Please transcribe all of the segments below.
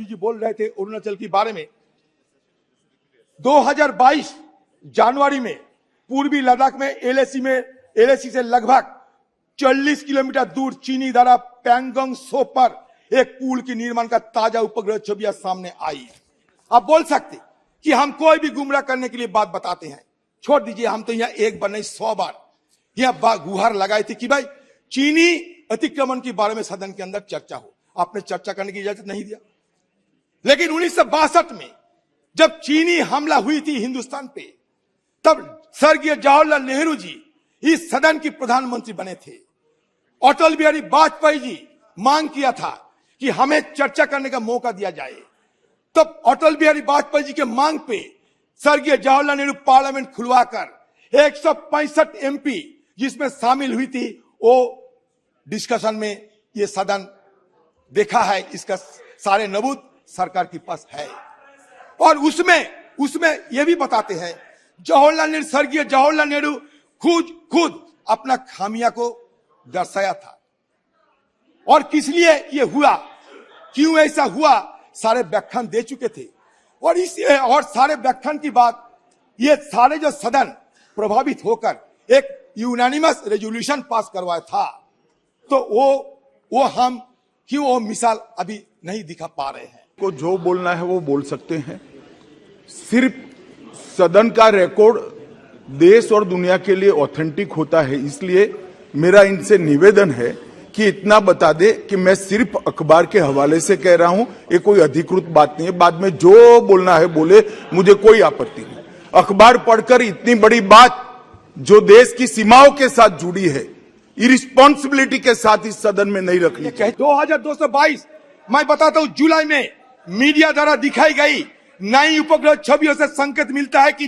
जी बोल रहे थे अरुणाचल के बारे में। 2022 जनवरी में पूर्वी लद्दाख में एलएसी से लगभग 40 किलोमीटर दूर चीनी द्वारा पैंगोंग त्सो पर एक पुल के निर्माण का ताजा उपग्रह छवियां सामने आई। आप बोल सकते कि हम कोई भी गुमराह करने के लिए बात बताते हैं, छोड़ दीजिए, हम तो यहाँ एक बार नहीं 100 बार यहाँ गुहार लगाई थी कि भाई चीनी अतिक्रमण के बारे में सदन के अंदर चर्चा हो। आपने चर्चा करने की इजाजत नहीं दिया। लेकिन 1962 में जब चीनी हमला हुई थी हिंदुस्तान पे, तब स्वर्गीय जवाहरलाल नेहरू जी इस सदन के प्रधानमंत्री बने थे। अटल बिहारी वाजपेयी जी मांग किया था कि हमें चर्चा करने का मौका दिया जाए। तब अटल बिहारी वाजपेयी जी के मांग पे स्वर्गीय जवाहरलाल नेहरू पार्लियामेंट खुलवाकर 165 एमपी जिसमें शामिल हुई थी, वो डिस्कशन में ये सदन देखा है। इसका सारे नबूत सरकार के पास है। और उसमें ये भी बताते हैं स्वर्गीय जवाहरलाल नेहरू खुद अपना खामियां को दर्शाया था। और किस लिए ये हुआ, क्यों ऐसा हुआ, सारे व्याख्यान दे चुके थे। और सारे व्याख्यान की बात, ये सारे जो सदन प्रभावित होकर एक यूनानिमस रेजोल्यूशन पास करवाया था, तो वो हम क्यों वो मिसाल अभी नहीं दिखा पा रहे हैं। को जो बोलना है वो बोल सकते हैं। सिर्फ सदन का रिकॉर्ड देश और दुनिया के लिए ऑथेंटिक होता है। इसलिए मेरा इनसे निवेदन है कि इतना बता दे कि मैं सिर्फ अखबार के हवाले से कह रहा हूं, ये कोई अधिकृत बात नहीं है। बाद में जो बोलना है बोले, मुझे कोई आपत्ति नहीं। अखबार पढ़कर इतनी बड़ी बात जो देश की सीमाओं के साथ जुड़ी है, इरिस्पॉन्सिबिलिटी के साथ इस सदन में नहीं रखनी चाहिए। 2222 मैं बताता हूं, जुलाई में मीडिया द्वारा दिखाई गई नई उपग्रह छवियों से संकेत मिलता है कि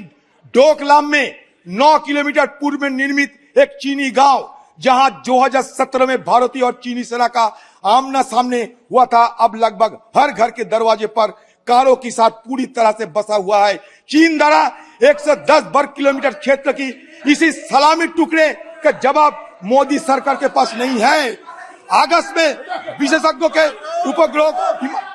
डोकलाम में 9 किलोमीटर पूर्व में निर्मित एक चीनी गांव, जहां 2017 में भारतीय और चीनी सेना का आमना सामने हुआ था, अब लगभग हर घर के दरवाजे पर कारों के साथ पूरी तरह से बसा हुआ है। चीन द्वारा 110 वर्ग किलोमीटर क्षेत्र की इसी सलामी टुकड़े का जवाब मोदी सरकार के पास नहीं है। अगस्त में विशेषज्ञों के उपग्रह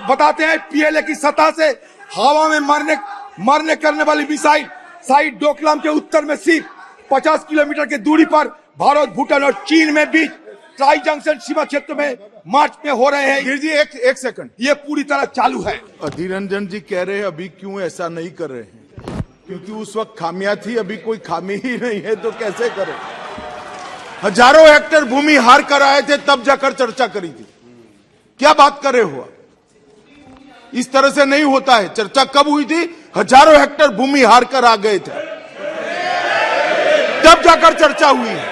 बताते हैं पीएलए की सतह से हवा में मरने करने वाली मिसाइल साइड डोकलाम के उत्तर में सिर्फ 50 किलोमीटर की दूरी पर भारत, भूटान और चीन में बीच ट्राई जंक्शन सीमा क्षेत्र में मार्च में हो रहे हैं। जी एक सेकंड, ये पूरी तरह चालू है। अधीर रंजन जी कह रहे हैं अभी क्यों ऐसा नहीं कर रहे हैं, क्योंकि उस वक्त खामियां थी, अभी कोई खामी ही नहीं है तो कैसे करें। हजारों हेक्टेयर भूमि हार कर आए थे, तब जाकर चर्चा करी थी। क्या बात कर रहे हो, इस तरह से नहीं होता है। चर्चा कब हुई थी, हजारों हेक्टेयर भूमि हार कर आ गए थे, तब जाकर चर्चा हुई है।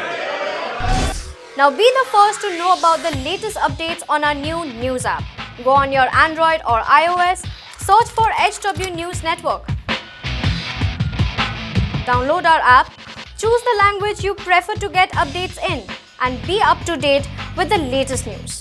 Now be the first to know about the latest updates on our new news app. Go on your Android or iOS, search for HW News Network. Download our app, choose the language you prefer to get updates in, and be up to date with the latest news.